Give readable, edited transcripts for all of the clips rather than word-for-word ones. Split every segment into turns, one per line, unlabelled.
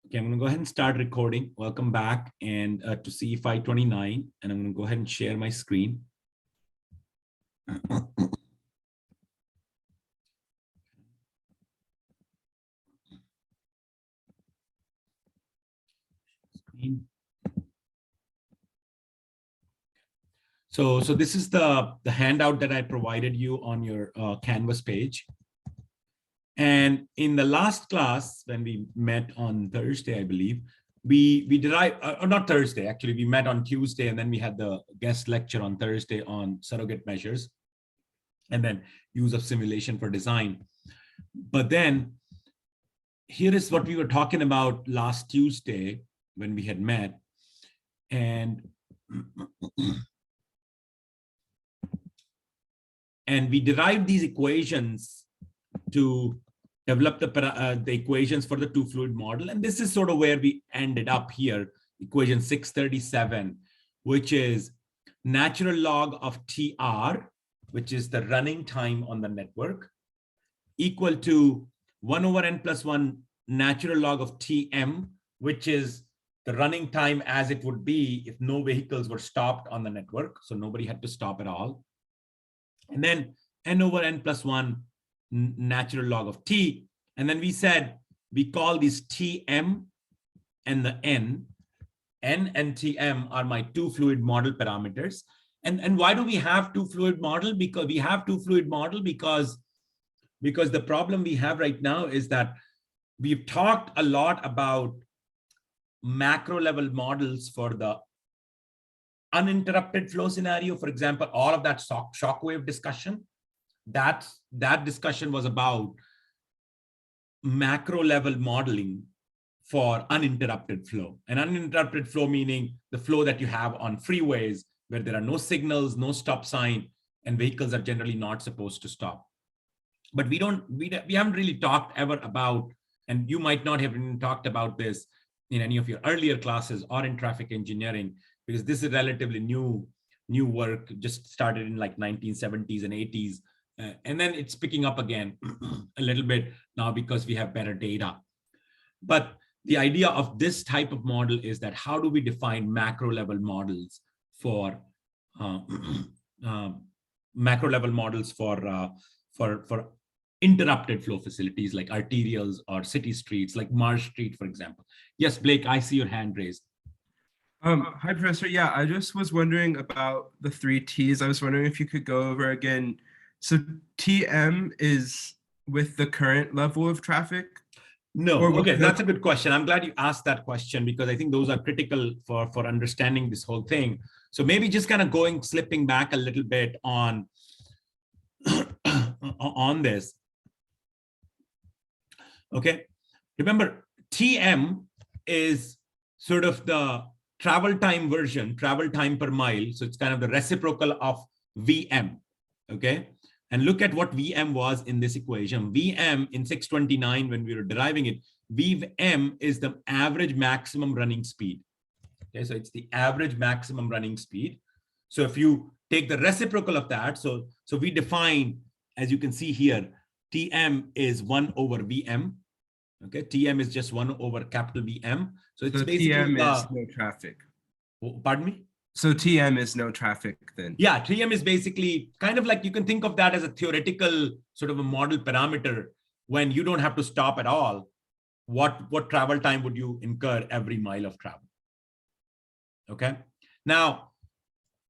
Okay, I'm going to go ahead and start recording. Welcome back and to CE 29, and I'm going to go ahead and share my screen. So this is the handout that I provided you on your Canvas page. And in the last class, when we met on Thursday, I believe, we derived, or not Thursday, actually, we met on Tuesday, and then we had the guest lecture on Thursday on surrogate measures, and then use of simulation for design. But then here is what we were talking about last Tuesday when we had met. And we derived these equations to develop the equations for the two-fluid model. And this is sort of where we ended up here, equation 637, which is natural log of TR, which is the running time on the network, equal to 1 over n plus 1 natural log of Tm, which is the running time as it would be if no vehicles were stopped on the network. So nobody had to stop at all. And then n over n plus 1 natural log of T. And then we said we call these Tm and the N and Tm are my two fluid model parameters. And why do we have two fluid model? Because we have two fluid model because the problem we have right now is that we've talked a lot about macro level models for the uninterrupted flow scenario. For example, all of that shockwave discussion, that discussion was about macro level modeling for uninterrupted flow. And uninterrupted flow meaning the flow that you have on freeways where there are no signals, no stop sign, and vehicles are generally not supposed to stop. But we haven't really talked ever about, and you might not have even talked about this in any of your earlier classes or in traffic engineering, because this is relatively new work, just started in like 1970s and 80s. And then it's picking up again a little bit now because we have better data. But the idea of this type of model is that how do we define macro level models for interrupted flow facilities like arterials or city streets, like Marsh Street, for example. Yes, Blake, I see your hand raised.
Hi, Professor. Yeah, I just was wondering about the three T's. I was wondering if you could go over again. So Tm is with the current level of traffic?
No, okay, that's a good question. I'm glad you asked that question because I think those are critical for understanding this whole thing. So maybe just kind of slipping back a little bit on this. Okay, remember Tm is sort of the travel time version, travel time per mile. So it's kind of the reciprocal of Vm. Okay, and look at what Vm was in this equation. Vm in 629, when we were deriving it, Vm is the average maximum running speed. Okay, so it's the average maximum running speed. So if you take the reciprocal of that, so we define, as you can see here, Tm is 1 over Vm. Okay, Tm is just 1 over capital Vm. So it's basically
Tm is no traffic.
Pardon me?
So Tm is no traffic then?
Yeah, Tm is basically kind of like, you can think of that as a theoretical sort of a model parameter. When you don't have to stop at all, what travel time would you incur every mile of travel? Okay, now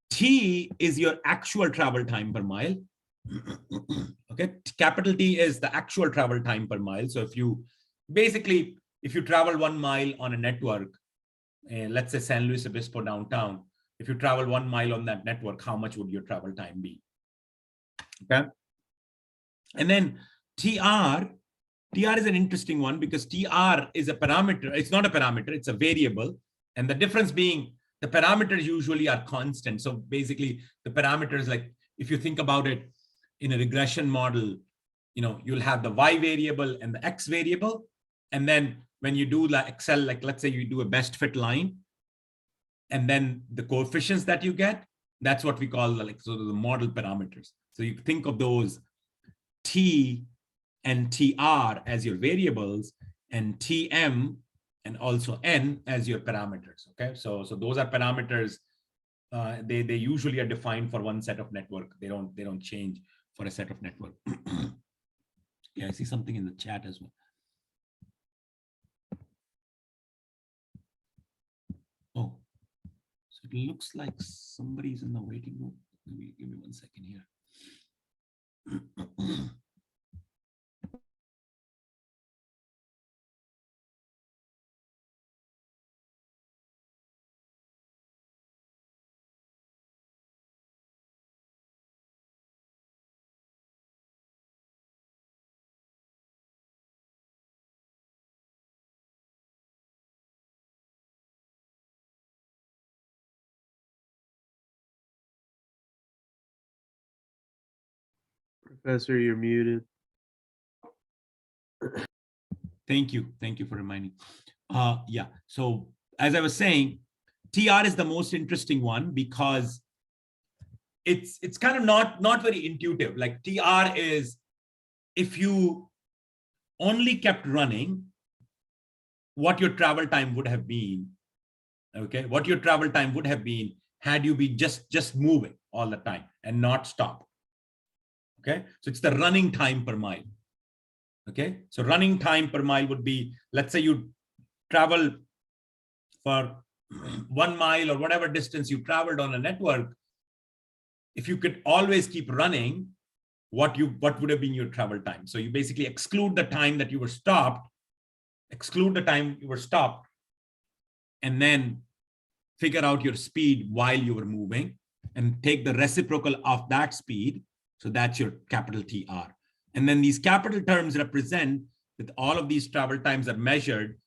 T is your actual travel time per mile. Okay, capital T is the actual travel time per mile. So if you travel 1 mile on a network, let's say San Luis Obispo downtown, if you travel 1 mile on that network, how much would your travel time be? Okay. And then TR is an interesting one because TR is a parameter. It's not a parameter, it's a variable. And the difference being the parameters usually are constant. So basically the parameters, like if you think about it in a regression model, you'll have the Y variable and the X variable. And then when you do like Excel, like let's say you do a best fit line, and then the coefficients that you get, that's what we call like sort of the model parameters. So you think of those T and TR as your variables, and Tm and also n as your parameters. Okay, so those are parameters. They usually are defined for one set of network. They don't change for a set of network. Yeah, I see something in the chat as well. Oh, so it looks like somebody's in the waiting room. Maybe give me 1 second here.
Professor, you're muted.
Thank you for reminding. Yeah, so as I was saying, TR is the most interesting one because it's kind of not very intuitive. Like TR is, if you only kept running, what your travel time would have been. Okay, what your travel time would have been had you been just moving all the time and not stop. Okay, so it's the running time per mile. Okay, so running time per mile would be, let's say you travel for 1 mile or whatever distance you traveled on a network. If you could always keep running, what would have been your travel time? So you basically exclude the time that you were stopped, and then figure out your speed while you were moving and take the reciprocal of that speed. So that's your capital TR. And then these capital terms represent that all of these travel times are measured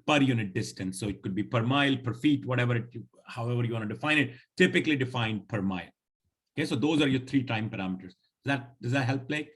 per unit distance. So it could be per mile, per feet, whatever, however you want to define it, typically defined per mile. Okay, so those are your 3 time parameters. Does that help, Blake?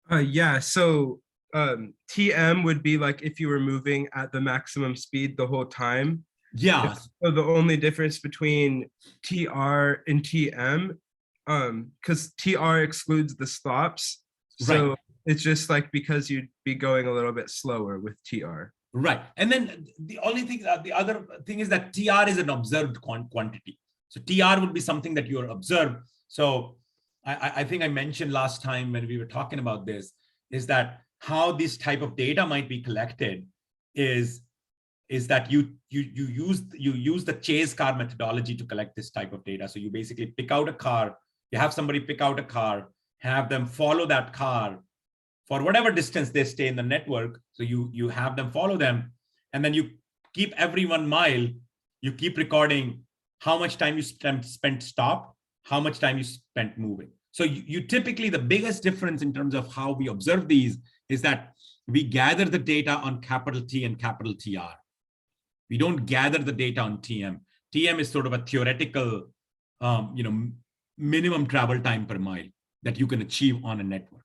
Yeah, so TM would be like if you were moving at the maximum speed the whole time.
Yeah.
So the only difference between TR and TM, because TR excludes the stops. So
right.
It's just like because you'd be going a little bit slower with TR.
Right. And then the only thing, the other thing is that TR is an observed quantity. So TR would be something that you're observed. So I think I mentioned last time when we were talking about this, is that how this type of data might be collected is that you use the chase car methodology to collect this type of data. So you basically pick out a car, you have somebody pick out a car, have them follow that car for whatever distance they stay in the network. So you have them follow them, and then you keep every 1 mile, you keep recording how much time you spent stopped, how much time you spent moving. So you typically, the biggest difference in terms of how we observe these is that we gather the data on capital T and capital TR. We don't gather the data on TM. TM is sort of a theoretical, minimum travel time per mile that you can achieve on a network.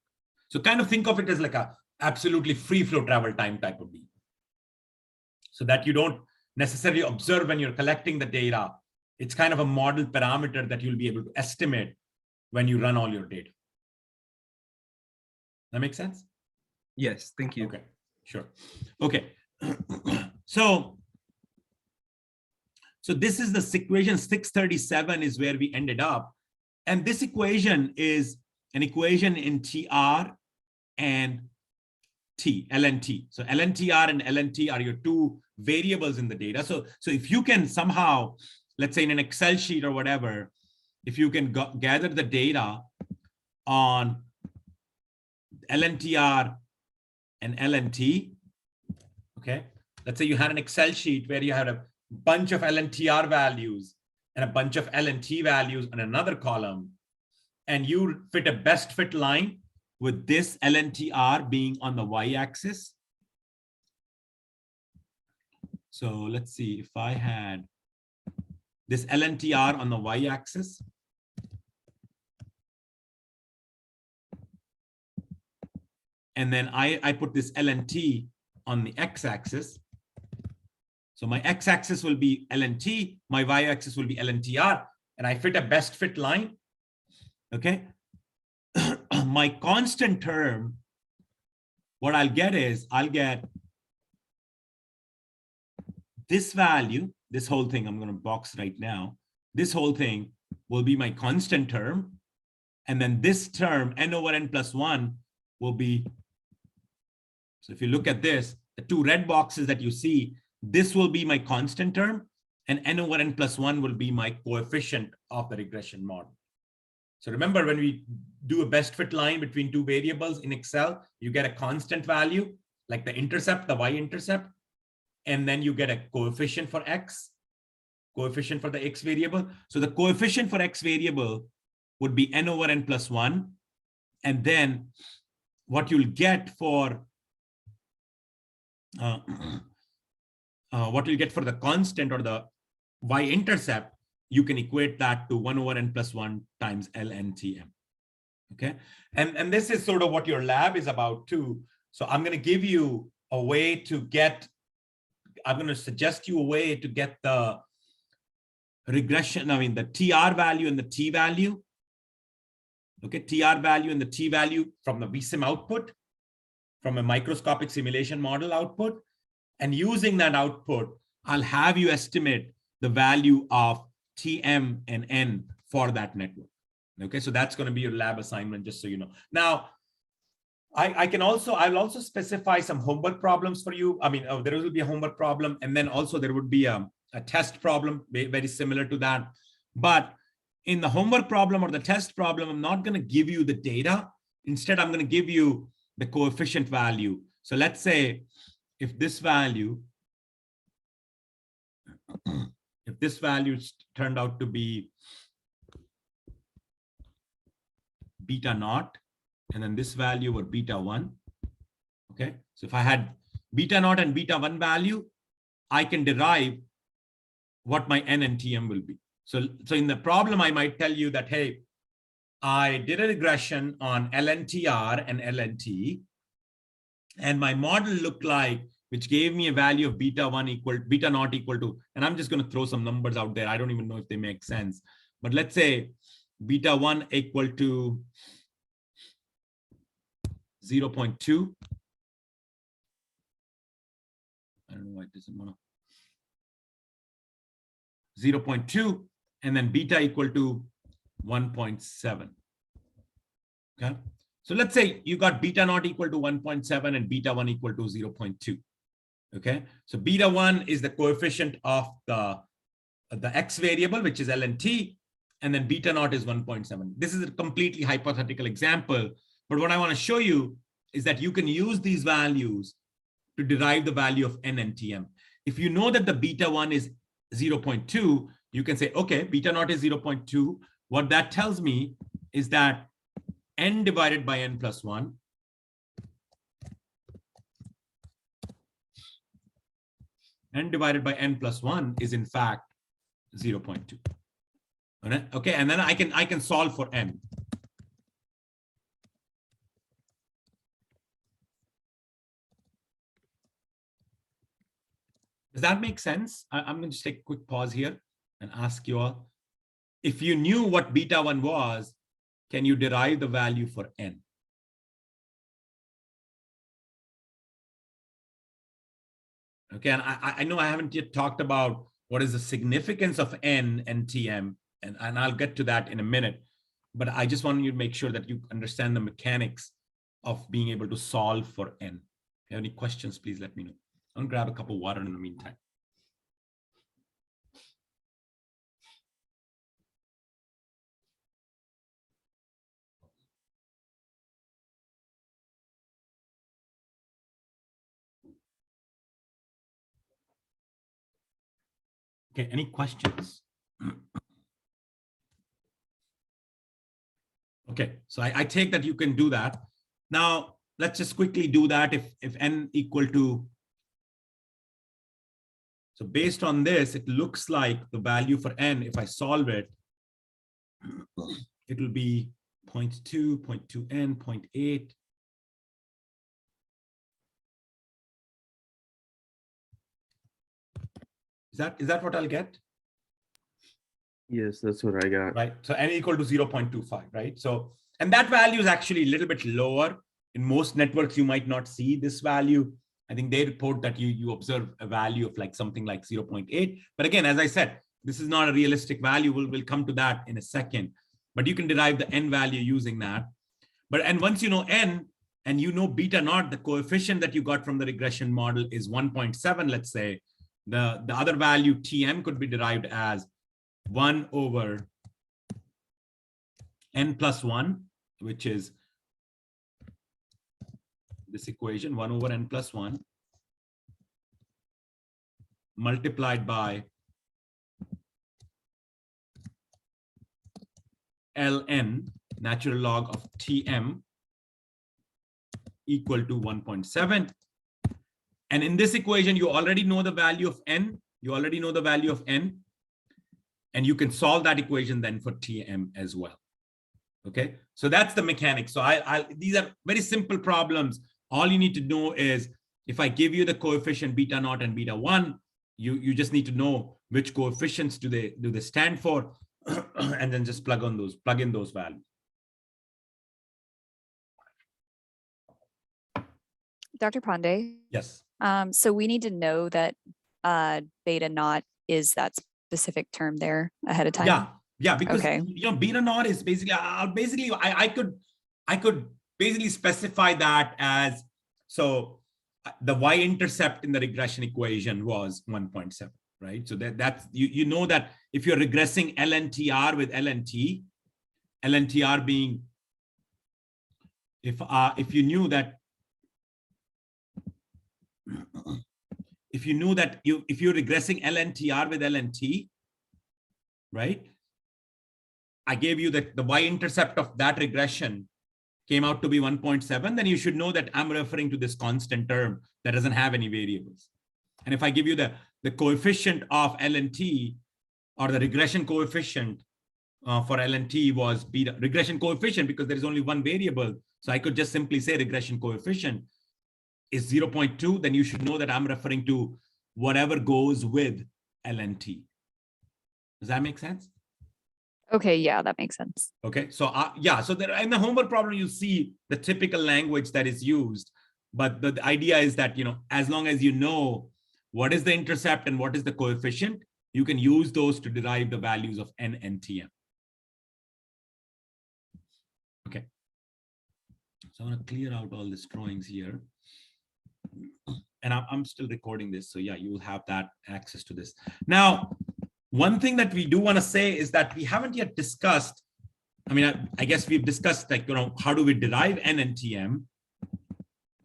So kind of think of it as like a absolutely free flow travel time type of beam. So that you don't necessarily observe when you're collecting the data. It's kind of a model parameter that you'll be able to estimate when you run all your data. That makes sense?
Yes, thank you.
Okay, sure. Okay. So this is the equation 637 is where we ended up. And this equation is an equation in TR and T, LNT. So LNTR and LNT are your 2 variables in the data. So if you can somehow, let's say in an Excel sheet or whatever, if you can gather the data on LNTR and LNT, okay? Let's say you had an Excel sheet where you had a bunch of LNTR values and a bunch of LNT values on another column, and you fit a best fit line with this LNTR being on the y-axis. So let's see, if I had this LNTR on the y-axis, and then I put this LNT on the x-axis. So my x-axis will be LNT, my y-axis will be LNTR, and I fit a best fit line. Okay. My constant term, what I'll get is I'll get this value, this whole thing, I'm going to box right now. This whole thing will be my constant term. And then this term, n over n plus 1, will be, so if you look at this, the two red boxes that you see, this will be my constant term, and n over n plus 1 will be my coefficient of the regression model. So remember, when we do a best fit line between two variables in Excel, you get a constant value, like the intercept, the y-intercept, and then you get a coefficient for x, coefficient for the x variable. So the coefficient for x variable would be n over n plus 1. And then what you'll get for the constant or the y-intercept, you can equate that to 1 over n plus 1 times ln/tm. Okay, and this is sort of what your lab is about too. So I'm going to give you a way to get, I'm going to suggest you a way to get the regression, I mean the TR value and the T value. Okay, TR value and the T value from the VSIM output, from a microscopic simulation model output. And using that output, I'll have you estimate the value of TM and N for that network. Okay, so that's going to be your lab assignment, just so you know. Now, I'll also specify some homework problems for you. I mean, there will be a homework problem, and then also there would be a test problem very similar to that. But in the homework problem or the test problem, I'm not going to give you the data. Instead, I'm going to give you the coefficient value. So let's say if this value turned out to be beta naught, and then this value were beta 1. Okay, so if I had beta naught and beta 1 value, I can derive what my n and tm will be. So in the problem, I might tell you that, hey, I did a regression on LNTR and LNT, and my model looked like, which gave me a value of beta naught equal to, and I'm just going to throw some numbers out there. I don't even know if they make sense, but let's say beta 1 equal to 0.2. I don't know why it doesn't want to. 0.2, and then beta equal to 1.7. Okay, so let's say you got beta naught equal to 1.7 and beta 1 equal to 0.2. Okay, so beta 1 is the coefficient of the x variable, which is ln/t, and then beta naught is 1.7. This is a completely hypothetical example, but what I want to show you is that you can use these values to derive the value of n and tm. If you know that the beta 1 is 0.2, you can say, okay, beta naught is 0.2. What that tells me is that n divided by n plus 1 is in fact 0.2. Okay, and then I can solve for n. Does that make sense? I'm going to just take a quick pause here and ask you all, if you knew what beta 1 was, can you derive the value for n? Okay, and I know I haven't yet talked about what is the significance of n and tm, and I'll get to that in a minute, but I just want you to make sure that you understand the mechanics of being able to solve for n. If you have any questions, please let me know. I'm gonna grab a cup of water in the meantime. Okay, any questions? Okay, so I take that you can do that. Now, let's just quickly do that if n equal to, so based on this, it looks like the value for n, if I solve it, it will be 0.2, 0.2n, 0.8. Is that what I'll get?
Yes, that's what I got.
Right, so n equal to 0.25, right? So, and that value is actually a little bit lower. In most networks, you might not see this value. I think they report that you observe a value of like something like 0.8. But again, as I said, this is not a realistic value. We'll come to that in a second. But you can derive the n value using that. And once you know n, and you know beta naught, the coefficient that you got from the regression model is 1.7, let's say, the other value Tm could be derived as 1 over n plus 1, which is this equation, 1 over n plus 1, multiplied by ln, natural log of Tm, equal to 1.7. And in this equation, you already know the value of n. You already know the value of n. And you can solve that equation then for Tm as well. Okay, so that's the mechanics. So these are very simple problems. All you need to know is if I give you the coefficient beta naught and beta 1, you just need to know which coefficients do they stand for, and then just plug in those values.
Dr. Pandey?
Yes.
So we need to know that beta naught is that specific term there ahead of time.
Yeah, because
okay.
Beta naught is basically I could basically specify that as, so the y-intercept in the regression equation was 1.7, right? So that's you know that if you're regressing LNTR with LNT, LNTR being if you knew that if you're regressing LNTR with LNT, right? I gave you that the y-intercept of that regression came out to be 1.7, then you should know that I'm referring to this constant term that doesn't have any variables. And if I give you the coefficient of LNT, or the regression coefficient for LNT was beta, regression coefficient, because there is only one variable. So I could just simply say regression coefficient is 0.2, then you should know that I'm referring to whatever goes with LNT. Does that make sense?
Okay, yeah, that makes sense.
Okay, so yeah, so there in the homework problem you see the typical language that is used, but the idea is that as long as you know what is the intercept and what is the coefficient, you can use those to derive the values of n and Tm. Okay, so I'm going to clear out all these drawings here, and I'm still recording this, so yeah, you will have that access to this. Now, one thing that we do want to say is that we haven't yet discussed, I mean, I guess we've discussed like, how do we derive n and Tm,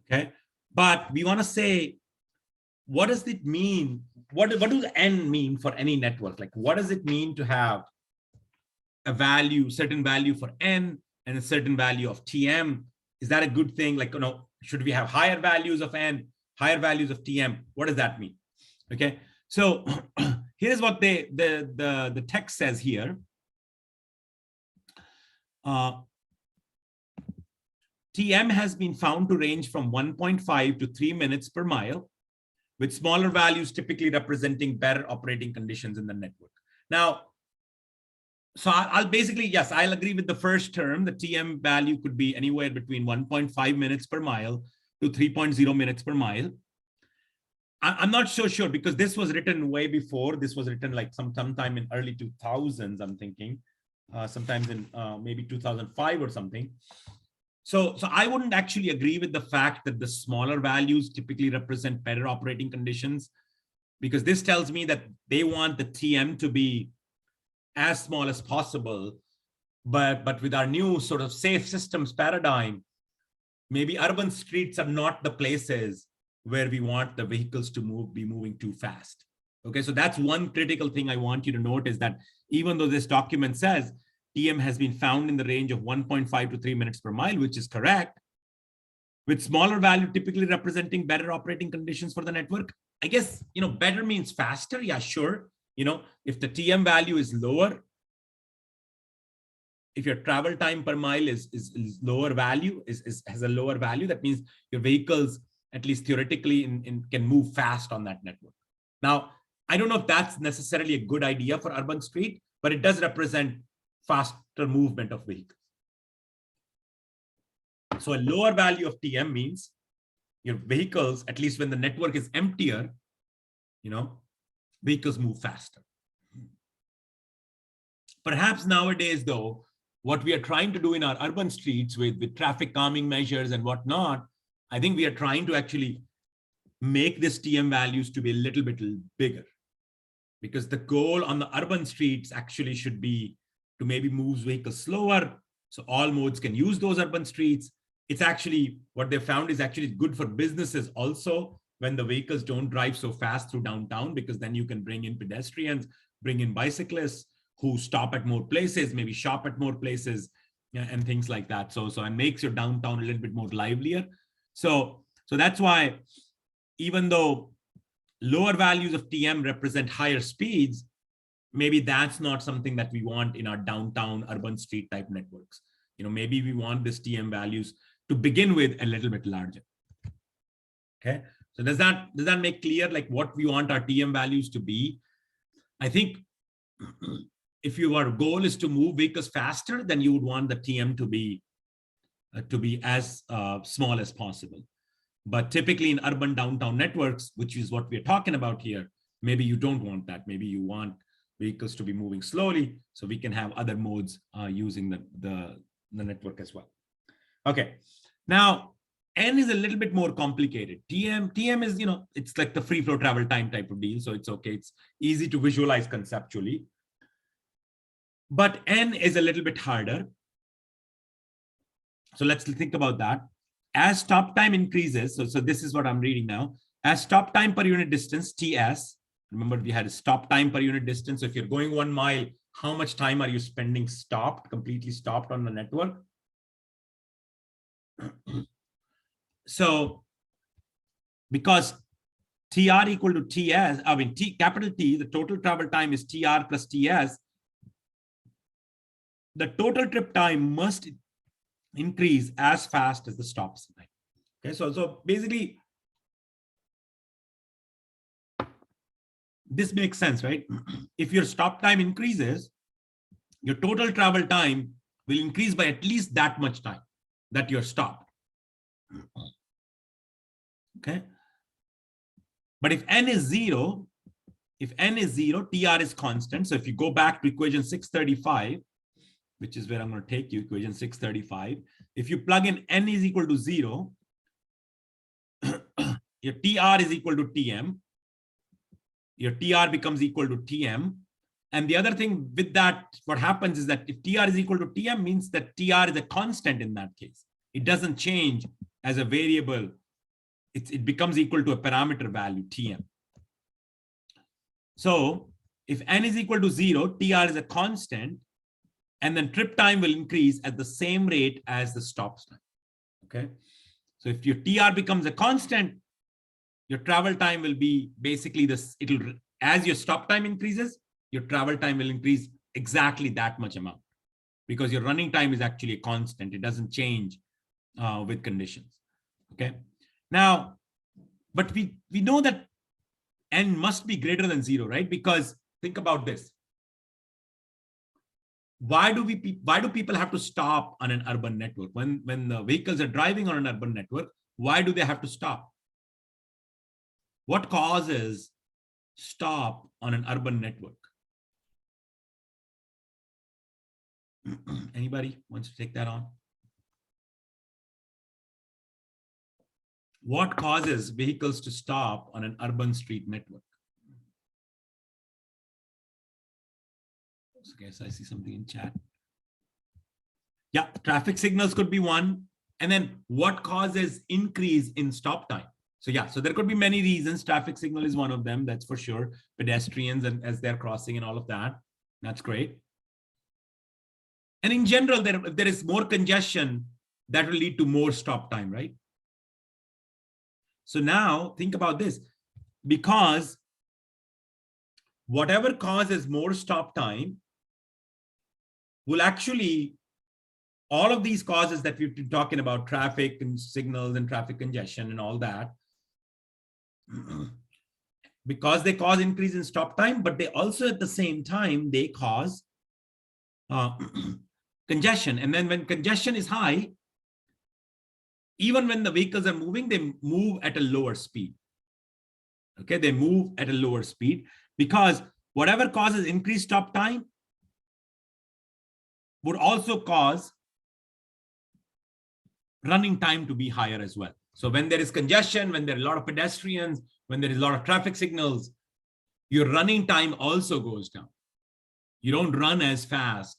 okay? But we want to say, what does it mean? What does n mean for any network? Like, what does it mean to have a value, certain value for n and a certain value of Tm? Is that a good thing? Like, should we have higher values of n, higher values of Tm? What does that mean? Okay, so here's what the text says here. Tm has been found to range from 1.5 to 3 minutes per mile, with smaller values typically representing better operating conditions in the network. Now, so I'll basically, yes, I'll agree with the first term. The Tm value could be anywhere between 1.5 minutes per mile to 3.0 minutes per mile. I'm not so sure because this was written way before. This was written like sometime in early 2000s, I'm thinking, sometimes in maybe 2005 or something. So I wouldn't actually agree with the fact that the smaller values typically represent better operating conditions, because this tells me that they want the Tm to be as small as possible. But with our new sort of safe systems paradigm, maybe urban streets are not the places where we want the vehicles to be moving too fast. Okay, so that's one critical thing I want you to note, is that even though this document says Tm has been found in the range of 1.5 to 3 minutes per mile, which is correct, with smaller value typically representing better operating conditions for the network. I guess, better means faster. Yeah, sure. If the Tm value is lower, if your travel time per mile is lower value, has a lower value, that means your vehicles, at least theoretically, can move fast on that network. Now, I don't know if that's necessarily a good idea for urban street, but it does represent faster movement of vehicles. So a lower value of Tm means your vehicles, at least when the network is emptier, vehicles move faster. Perhaps nowadays, though, what we are trying to do in our urban streets with traffic calming measures and whatnot, I think we are trying to actually make this TM values to be a little bit bigger, because the goal on the urban streets actually should be to maybe move vehicles slower, so all modes can use those urban streets. It's actually, what they found is actually good for businesses also, when the vehicles don't drive so fast through downtown, because then you can bring in pedestrians, bring in bicyclists who stop at more places, maybe shop at more places, and things like that. So it makes your downtown a little bit more livelier. So that's why, even though lower values of TM represent higher speeds, maybe that's not something that we want in our downtown urban street type networks. Maybe we want this TM values to begin with a little bit larger. Okay, so does that make clear like what we want our TM values to be? I think if your goal is to move vehicles faster, then you would want the TM to be as small as possible. But typically in urban downtown networks, which is what we're talking about here, maybe you don't want that. Maybe you want vehicles to be moving slowly, so we can have other modes using the network as well. Okay, now N is a little bit more complicated. TM is, it's like the free flow travel time type of deal, so it's okay. It's easy to visualize conceptually. But N is a little bit harder. So let's think about that. As stop time increases, so this is what I'm reading now. As stop time per unit distance, TS, remember we had a stop time per unit distance. So if you're going 1 mile, how much time are you spending completely stopped on the network? So because TR equal to TS, capital T, the total travel time is TR plus TS, the total trip time must increase as fast as the stop time. Okay, so basically, this makes sense, right? If your stop time increases, your total travel time will increase by at least that much time that you're stopped. Okay. But if N is 0, TR is constant. So if you go back to equation 635, which is where I'm going to take you, equation 635. If you plug in N is equal to 0, your TR is equal to TM. Your TR becomes equal to TM. And the other thing with that, what happens is that if TR is equal to TM means that TR is a constant in that case. It doesn't change as a variable. It becomes equal to a parameter value, TM. So if N is equal to 0, TR is a constant, and then trip time will increase at the same rate as the stop time. Okay. So if your TR becomes a constant, your travel time will be basically this. As your stop time increases, your travel time will increase exactly that much amount, because your running time is actually a constant. It doesn't change with conditions. Okay. Now, but we know that N must be greater than 0, right? Because think about this. Why do people have to stop on an urban network? When the vehicles are driving on an urban network, why do they have to stop? What causes stop on an urban network? Anybody wants to take that on? What causes vehicles to stop on an urban street network? Okay, so I see something in chat. Yeah, traffic signals could be one. And then what causes increase in stop time? So yeah, so there could be many reasons. Traffic signal is one of them, that's for sure. Pedestrians and as they're crossing and all of that. That's great. And in general, there is more congestion that will lead to more stop time, right? So now think about this, because whatever causes more stop time will actually, all of these causes that we've been talking about, traffic and signals and traffic congestion and all that, because they cause increase in stop time, but they also at the same time, they cause congestion. And then when congestion is high, even when the vehicles are moving, they move at a lower speed. Okay, they move at a lower speed because whatever causes increased stop time would also cause running time to be higher as well. So when there is congestion, when there are a lot of pedestrians, when there is a lot of traffic signals, your running time also goes down. You don't run as fast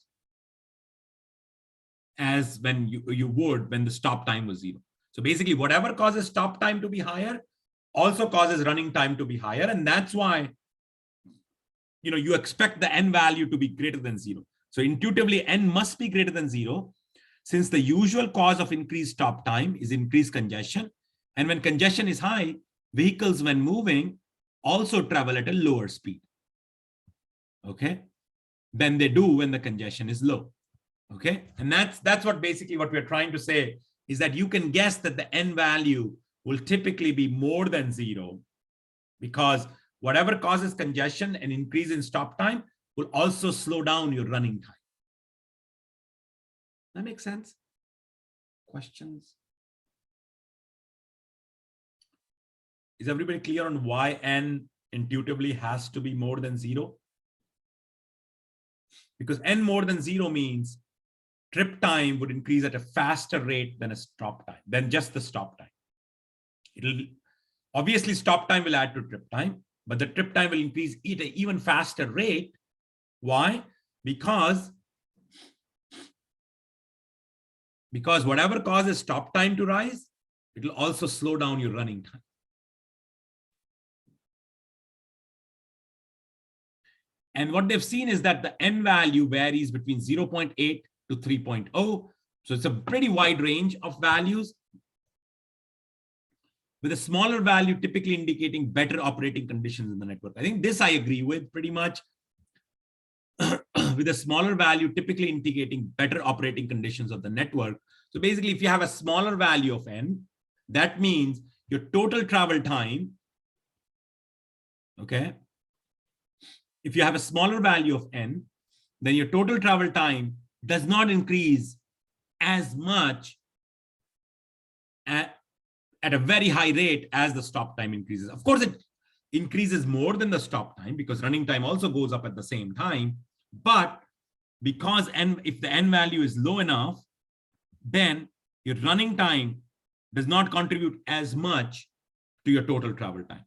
as when you would when the stop time was 0. So basically, whatever causes stop time to be higher also causes running time to be higher. And that's why you expect the n value to be greater than 0. So intuitively, n must be greater than 0, since the usual cause of increased stop time is increased congestion. And when congestion is high, vehicles when moving also travel at a lower speed, okay, than they do when the congestion is low. Okay, and that's what basically what we're trying to say is that you can guess that the n value will typically be more than 0, because whatever causes congestion and increase in stop time will also slow down your running time. That makes sense? Questions? Is everybody clear on why n intuitively has to be more than 0? Because n more than 0 means trip time would increase at a faster rate than a stop time, than just the stop time. It'll obviously stop time will add to trip time, but the trip time will increase at an even faster rate. Why? Because whatever causes stop time to rise, it will also slow down your running time. And what they've seen is that the n value varies between 0.8 to 3.0. So it's a pretty wide range of values, with a smaller value typically indicating better operating conditions in the network. I think this I agree with pretty much. With a smaller value typically indicating better operating conditions of the network. So basically, if you have a smaller value of n, that means your total travel time, okay, if you have a smaller value of n, then your total travel time does not increase as much at a very high rate as the stop time increases. Of course, it increases more than the stop time because running time also goes up at the same time. But because if the n value is low enough, then your running time does not contribute as much to your total travel time.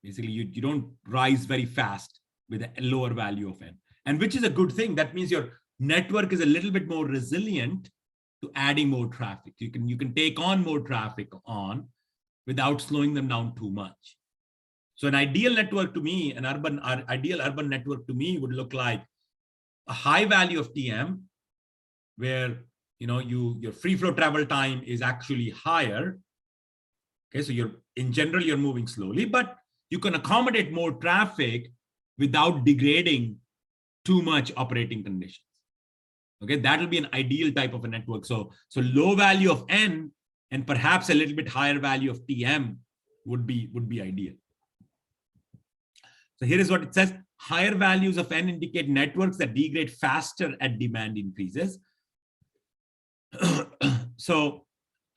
Basically, you don't rise very fast with a lower value of n, and which is a good thing. That means your network is a little bit more resilient to adding more traffic. You can take on more traffic on without slowing them down too much. So an ideal network to me, an ideal urban network to me would look like a high value of TM, where your free flow travel time is actually higher. Okay, so in general you're moving slowly, but you can accommodate more traffic without degrading too much operating conditions. Okay, that will be an ideal type of a network. So low value of n and perhaps a little bit higher value of TM would be ideal. So here is what it says. Higher values of n indicate networks that degrade faster at demand increases. So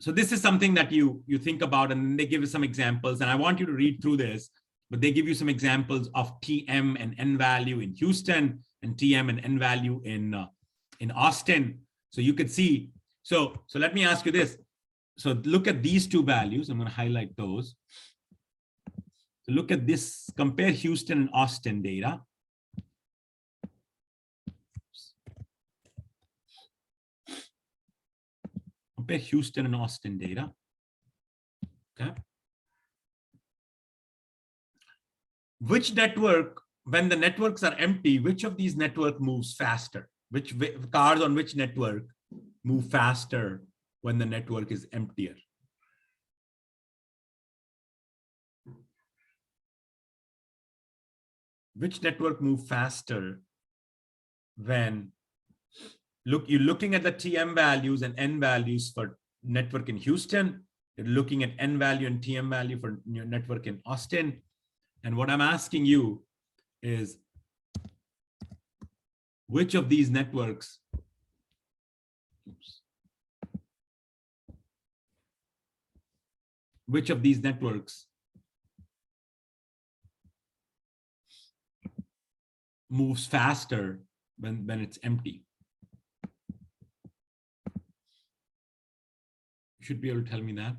this is something that you think about, and they give you some examples, and I want you to read through this, but they give you some examples of TM and n value in Houston and TM and n value in Austin. So you could see. So let me ask you this. So look at these two values. I'm going to highlight those. So look at this, compare Houston and Austin data. Compare Houston and Austin data. Okay. Which network, when the networks are empty, which of these network moves faster? Which cars on which network move faster when the network is emptier? Which network move faster when you're looking at the TM values and n values for network in Houston, you're looking at n value and TM value for your network in Austin. And what I'm asking you is, which of these networks which of these networks moves faster when it's empty. You should be able to tell me that.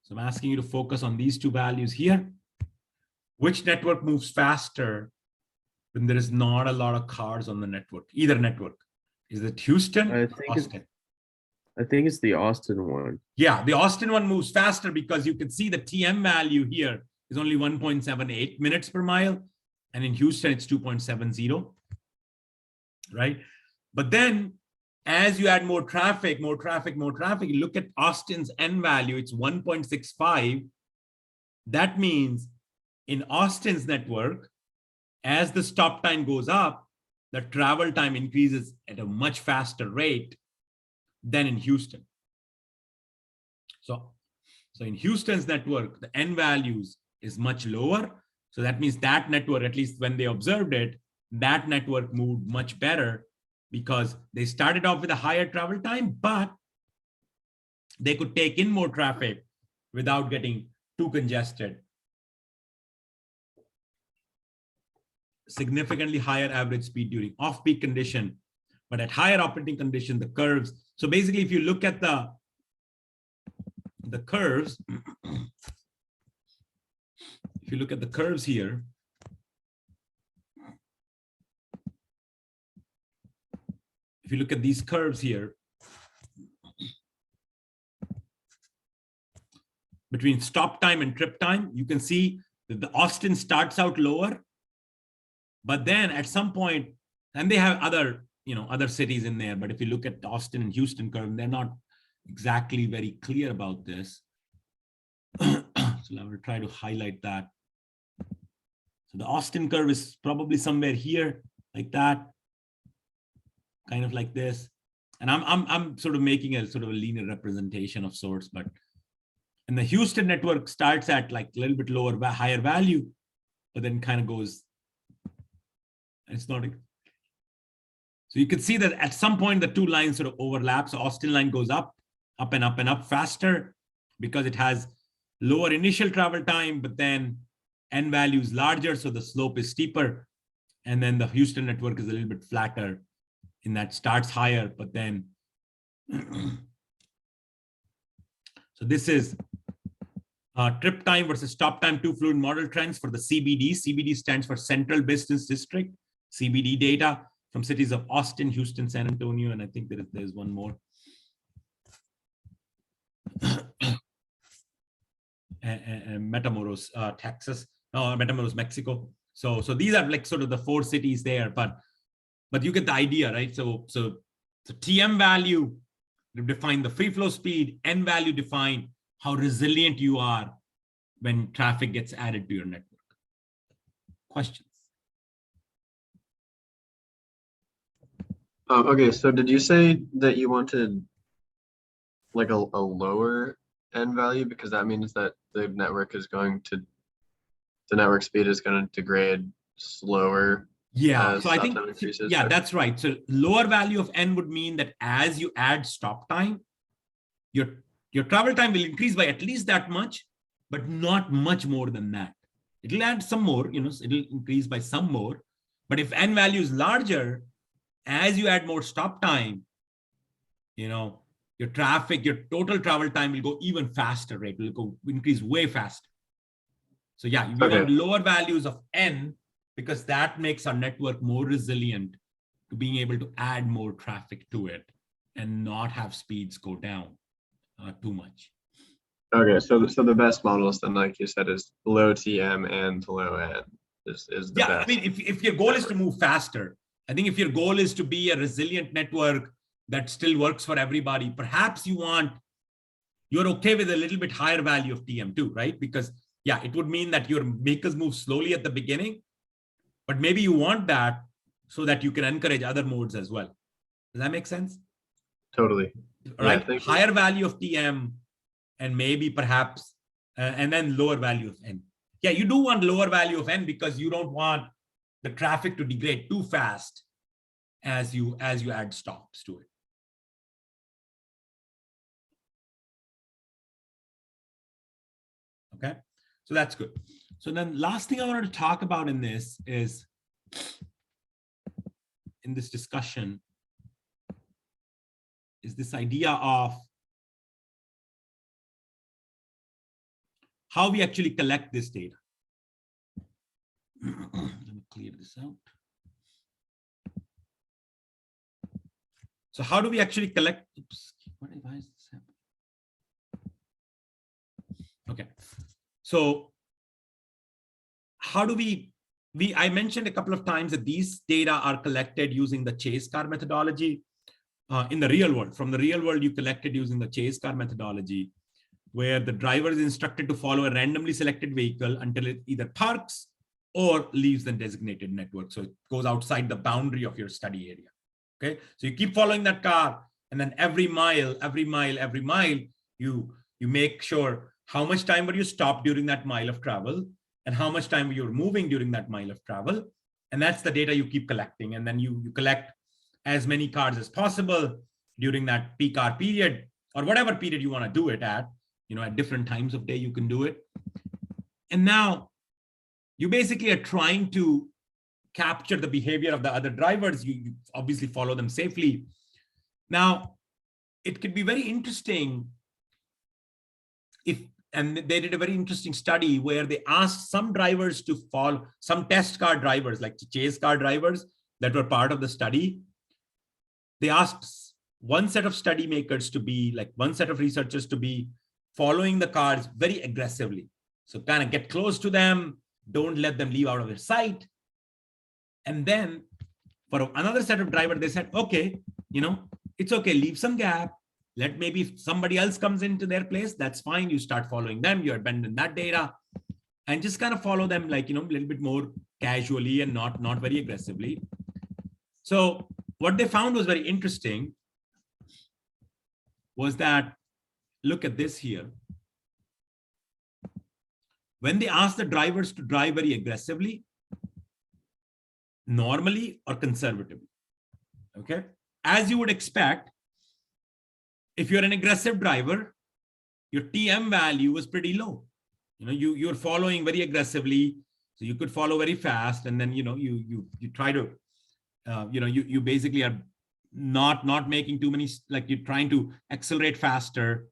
So I'm asking you to focus on these two values here. Which network moves faster when there is not a lot of cars on the network, either network? Is it Houston or Austin?
I think it's the Austin one.
Yeah, the Austin one moves faster because you can see the TM value here is only 1.78 minutes per mile. And in Houston, it's 2.70, right? But then as you add more traffic, you look at Austin's N value, it's 1.65. That means in Austin's network, as the stop time goes up, the travel time increases at a much faster rate than in Houston. So in Houston's network, the N values is much lower. So that means that network, at least when they observed it, that network moved much better because they started off with a higher travel time, but they could take in more traffic without getting too congested. Significantly higher average speed during off-peak condition, but at higher operating condition, the curves. So basically, if you look at the curves, if you look at the curves here, if you look at these curves here, between stop time and trip time, you can see that the Austin starts out lower, but then at some point, and they have other cities in there, but if you look at the Austin and Houston curve, they're not exactly very clear about this. So I will try to highlight that. So the Austin curve is probably somewhere here, like that, kind of like this. And I'm sort of making a sort of a linear representation of sorts, but and the Houston network starts at like a little bit lower, higher value, but then kind of goes. It's not. So you can see that at some point the two lines sort of overlap. So Austin line goes up and up and up faster because it has lower initial travel time, but then N value is larger, so the slope is steeper. And then the Houston network is a little bit flatter in that starts higher, but then. So this is trip time versus stop time, two fluid model trends for the CBD. CBD stands for Central Business District. CBD data from cities of Austin, Houston, San Antonio, and I think there's one more. and Matamoros, Texas, Matamoros, Mexico. So these are like sort of the four cities there, but you get the idea, right? So TM value define the free flow speed, N value define how resilient you are when traffic gets added to your network. Questions?
Okay, so did you say that you wanted like a lower N value because that means that the network speed is going to degrade slower?
Yeah, so I think, yeah,
Okay.
that's right. So lower value of N would mean that as you add stop time, your travel time will increase by at least that much, but not much more than that. It'll add some more, it'll increase by some more. But if N value is larger, as you add more stop time, your total travel time will go even faster, right? It will increase way faster. So yeah, we want lower values of N because that makes our network more resilient to being able to add more traffic to it and not have speeds go down too much.
Okay, so the best models then, like you said, is low TM and low N is the best.
I mean, if your goal is to move faster, I think if your goal is to be a resilient network that still works for everybody, perhaps you're okay with a little bit higher value of TM too, right? Because yeah, it would mean that your makers move slowly at the beginning, but maybe you want that so that you can encourage other modes as well. Does that make sense?
Totally.
Right.
Yeah,
higher value of TM and maybe perhaps, and then lower value of N. Yeah, you do want lower value of N because you don't want the traffic to degrade too fast as you add stops to it. Okay, so that's good. So then last thing I wanted to talk about in this is, in this discussion, is this idea of how we actually collect this data. Let me clear this out. So how do we actually collect? Oops, why is this happening? Okay, so how do I mentioned a couple of times that these data are collected using the chase car methodology. In the real world, from the real world, you collect it using the chase car methodology, where the driver is instructed to follow a randomly selected vehicle until it either parks or leaves the designated network. So it goes outside the boundary of your study area. Okay, so you keep following that car, and then every mile, you make sure how much time were you stopped during that mile of travel, and how much time you were moving during that mile of travel. And that's the data you keep collecting. And then you collect as many cars as possible during that peak hour period, or whatever period you want to do it at, at different times of day, you can do it. And now you basically are trying to capture the behavior of the other drivers. You obviously follow them safely. Now, it could be very interesting and they did a very interesting study where they asked some drivers to follow, some test car drivers, like chase car drivers that were part of the study. They asked one set of study makers to be, like one set of researchers to be following the cars very aggressively. So kind of get close to them, don't let them leave out of their sight. And then for another set of drivers, they said, okay, it's okay, leave some gap. Let maybe if somebody else comes into their place, that's fine. You start following them, you abandon that data and just kind of follow them like, a little bit more casually and not very aggressively. So what they found was very interesting was that, look at this here. When they asked the drivers to drive very aggressively, normally or conservatively, okay? As you would expect, if you're an aggressive driver, your TM value was pretty low. You're following very aggressively, so you could follow very fast, and then you try to, you basically are not making too many, like you're trying to accelerate faster,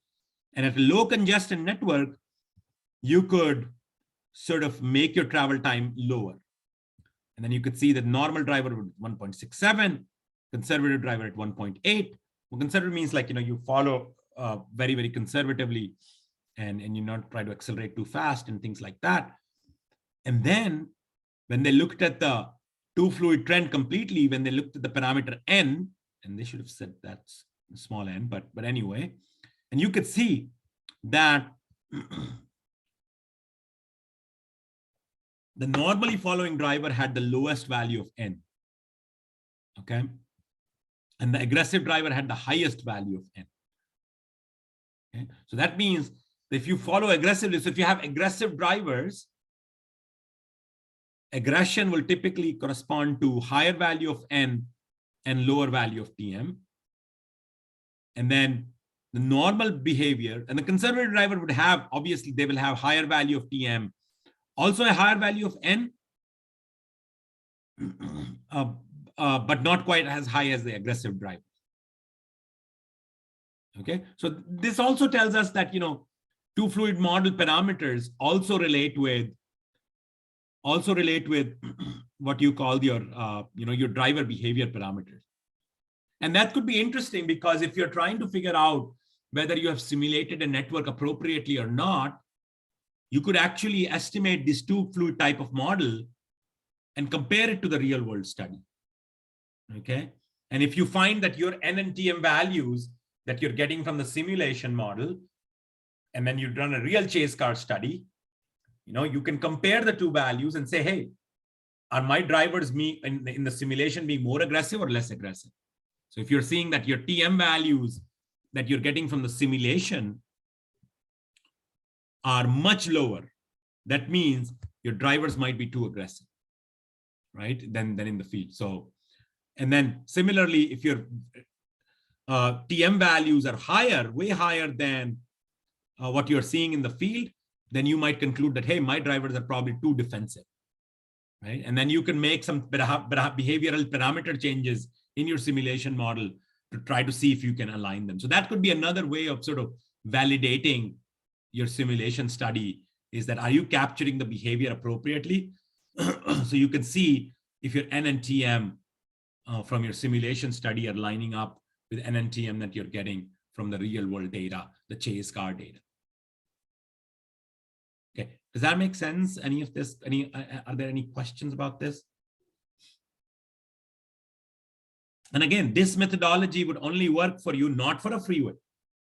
and at a low congestion network, you could sort of make your travel time lower, and then you could see that normal driver would 1.67, conservative driver at 1.8. Well, conservative means like, you follow very, very conservatively and you not try to accelerate too fast and things like that. And then when they looked at the two fluid trend completely, when they looked at the parameter N, and they should have said that's small n, but anyway, and you could see that the normally following driver had the lowest value of N, okay? And the aggressive driver had the highest value of N. Okay? So that means that if you follow aggressively, so if you have aggressive drivers, aggression will typically correspond to higher value of N and lower value of TM. And then the normal behavior, and the conservative driver would have, obviously they will have higher value of TM, also a higher value of N, but not quite as high as the aggressive driver. Okay, so this also tells us that, two fluid model parameters also relate with what you call your, your driver behavior parameters. And that could be interesting because if you're trying to figure out whether you have simulated a network appropriately or not, you could actually estimate this two fluid type of model and compare it to the real world study. Okay, and if you find that your N and TM values that you're getting from the simulation model, and then you run a real chase car study, you can compare the two values and say, hey, are my drivers in the simulation being more aggressive or less aggressive? So if you're seeing that your TM values that you're getting from the simulation are much lower, that means your drivers might be too aggressive, right? Than in the field. So, and then similarly, if your TM values are higher, way higher than what you're seeing in the field, then you might conclude that, hey, my drivers are probably too defensive, right? And then you can make some behavioral parameter changes in your simulation model to try to see if you can align them. So that could be another way of sort of validating your simulation study, is that are you capturing the behavior appropriately? So you can see if your N and TM from your simulation study are lining up with N and TM that you're getting from the real world data, the chase car data. Okay, does that make sense? Any of this, are there any questions about this? And again, this methodology would only work for you, not for a freeway.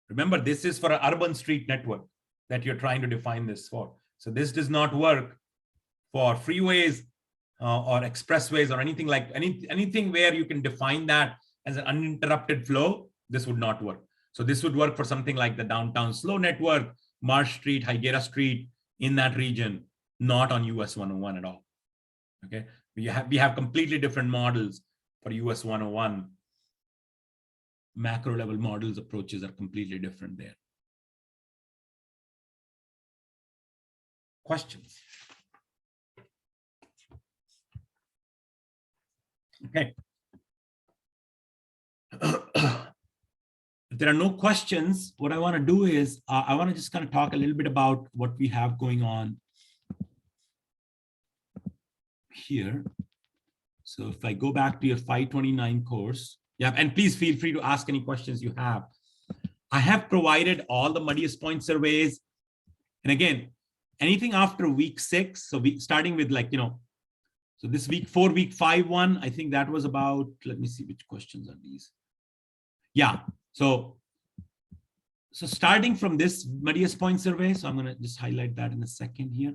Remember, this is for an urban street network that you're trying to define this for. So this does not work for freeways or expressways or anything like anything where you can define that as an uninterrupted flow. This would not work. So this would work for something like the downtown slow network, Marsh Street, Higuera Street, in that region, not on US 101 at all. Okay, we have completely different models for US 101. Macro level models approaches are completely different there. Questions? Okay. If there are no questions, what I want to do is I want to just kind of talk a little bit about what we have going on here. So if I go back to your 529 course, yeah, and please feel free to ask any questions you have. I have provided all the muddiest point surveys. And again, anything after week 6, so starting with like, so this week 4, week 5 one, I think that was about, let me see which questions are these. Yeah, so starting from this muddiest point survey, so I'm going to just highlight that in a second here.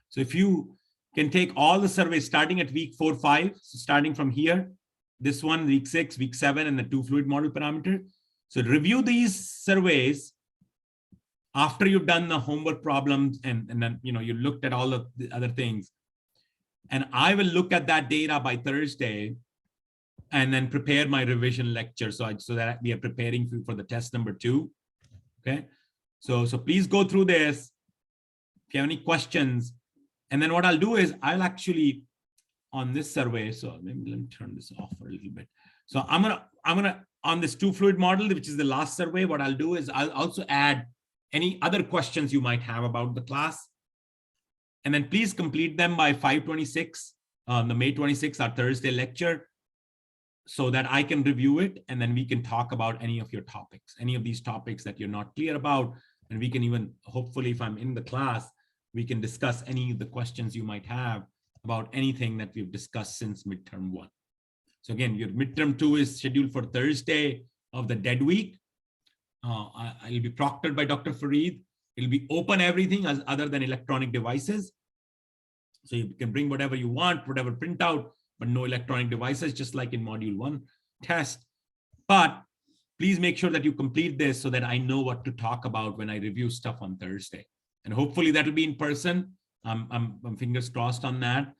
So if you can take all the surveys starting at week 4, 5, so starting from here, this one, week 6, week 7, and the 2-fluid model parameter. So review these surveys after you've done the homework problems and then, you looked at all of the other things. And I will look at that data by Thursday and then prepare my revision lecture. So that we are preparing for the test number 2. Okay. So please go through this. If you have any questions, and then what I'll do is I'll actually on this survey. So maybe let me turn this off for a little bit. So I'm gonna on this 2-fluid model, which is the last survey, what I'll do is I'll also add any other questions you might have about the class. And then please complete them by 5/26, the May 26th, our Thursday lecture, so that I can review it. And then we can talk about any of your topics, any of these topics that you're not clear about. And we can even, hopefully, if I'm in the class, we can discuss any of the questions you might have about anything that we've discussed since midterm 1. So again, your midterm 2 is scheduled for Thursday of the dead week. It'll be proctored by Dr. Fareed. It'll be open everything as other than electronic devices. So you can bring whatever you want, whatever printout, but no electronic devices, just like in module 1 test. But please make sure that you complete this so that I know what to talk about when I review stuff on Thursday. And hopefully that'll be in person. I'm fingers crossed on that.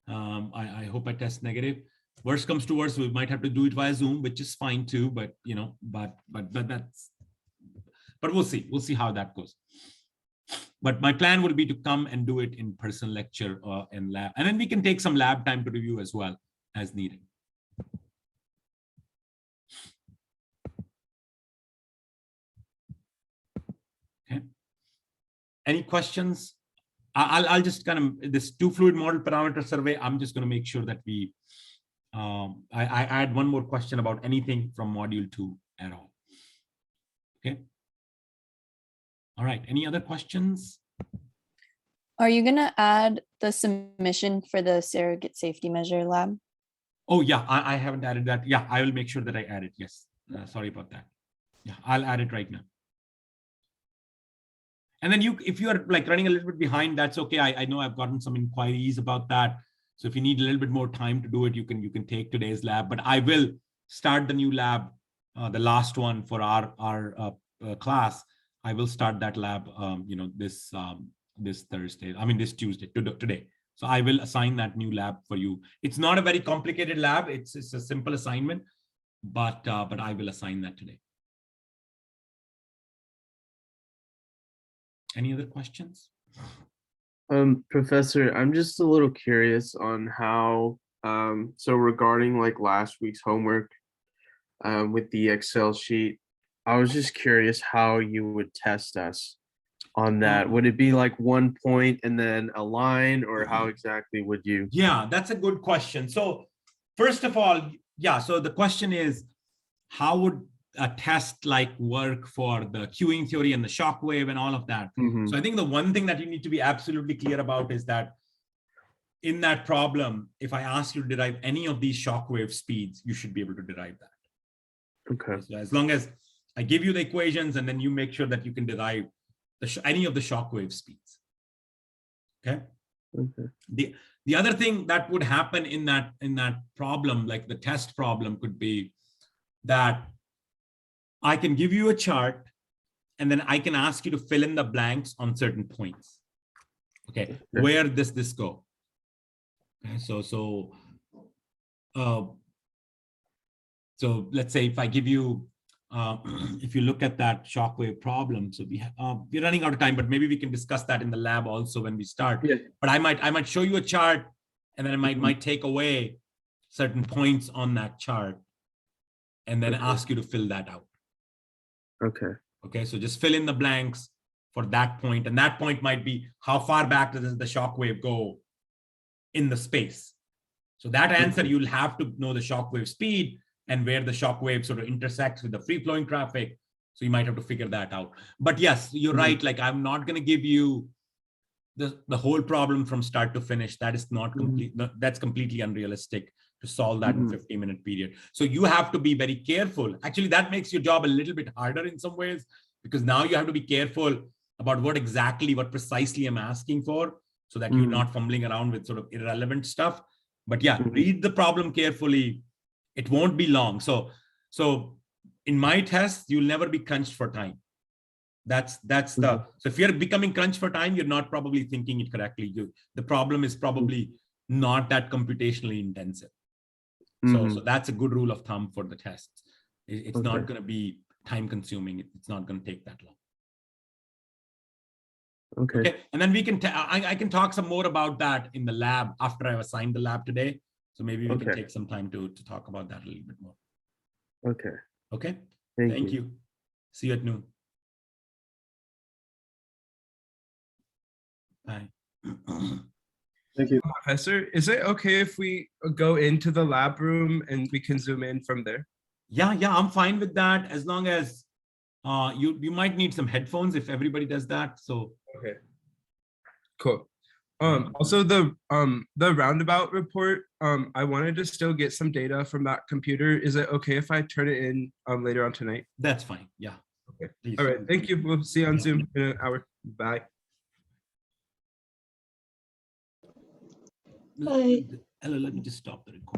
I hope I test negative. Worst comes to worst, we might have to do it via Zoom, which is fine too. But but we'll see. We'll see how that goes. But my plan will be to come and do it in person lecture and lab, and then we can take some lab time to review as well as needed. Okay. Any questions? I'll just kind of, this 2-fluid model parameter survey, I'm just going to make sure that we, I add one more question about anything from module 2 at all. Okay. All right. Any other questions?
Are you going to add the submission for the surrogate safety measure lab?
Oh, yeah, I haven't added that. Yeah, I will make sure that I add it. Yes. Sorry about that. Yeah, I'll add it right now. And then if you are like running a little bit behind, that's okay. I know I've gotten some inquiries about that. So if you need a little bit more time to do it, you can take today's lab, but I will start the new lab, the last one for our class. I will start that lab, this Thursday. I mean, this Tuesday, today. So I will assign that new lab for you. It's not a very complicated lab. It's a simple assignment, but I will assign that today. Any other questions?
Professor, I'm just a little curious on how, so regarding like last week's homework, with the Excel sheet, I was just curious how you would test us on that. Would it be like 1 point and then a line, or how exactly would you?
Yeah, that's a good question. So first of all, yeah, so the question is, how would a test like work for the queuing theory and the shock wave and all of that?
Mhm.
So I think the one thing that you need to be absolutely clear about is that in that problem, if I ask you to derive any of these shock wave speeds, you should be able to derive that.
Okay.
So as long as I give you the equations and then you make sure that you can derive any of the shock wave speeds. Okay.
Okay.
The other thing that would happen in that problem, like the test problem, could be that I can give you a chart and then I can ask you to fill in the blanks on certain points. Okay, where does this go? Okay, so let's say if I give you, if you look at that shockwave problem, so we're running out of time, but maybe we can discuss that in the lab also when we start.
Yeah.
But I might show you a chart, and then I might take away certain points on that chart, and then ask you to fill that out.
Okay.
Okay, so just fill in the blanks for that point, and that point might be how far back does the shockwave go in the space. So that answer, you'll have to know the shockwave speed and where the shockwave sort of intersects with the free flowing traffic. So you might have to figure that out. But yes, you're right. Like, I'm not going to give you the whole problem from start to finish. That is not complete. That's completely unrealistic to solve that in a 50-minute period. So you have to be very careful. Actually, that makes your job a little bit harder in some ways, because now you have to be careful about what precisely I'm asking for, so that you're not fumbling around with sort of irrelevant stuff. But yeah, read the problem carefully. It won't be long. So in my tests, you'll never be crunched for time. That's so if you're becoming crunched for time, you're not probably thinking it correctly. The problem is probably not that computationally intensive. So that's a good rule of thumb for the tests. It's not going to be time consuming. It's not going to take that long. Okay. And then we can, I can talk some more about that in the lab after I've assigned the lab today. So maybe we can take some time to talk about that a little bit more.
Okay.
Okay.
Thank
you. See you at noon. Bye.
Thank you.
Professor, is it okay if we go into the lab room and we can zoom in from there?
Yeah, I'm fine with that, as long as you might need some headphones if everybody does that. So
okay, cool. Also the roundabout report, I wanted to still get some data from that computer. Is it okay if I turn it in later on tonight?
That's fine. Yeah.
Okay.
Please.
All right. Thank you. We'll see you on Zoom in an hour. Bye.
Bye. Ella, let me just stop the recording.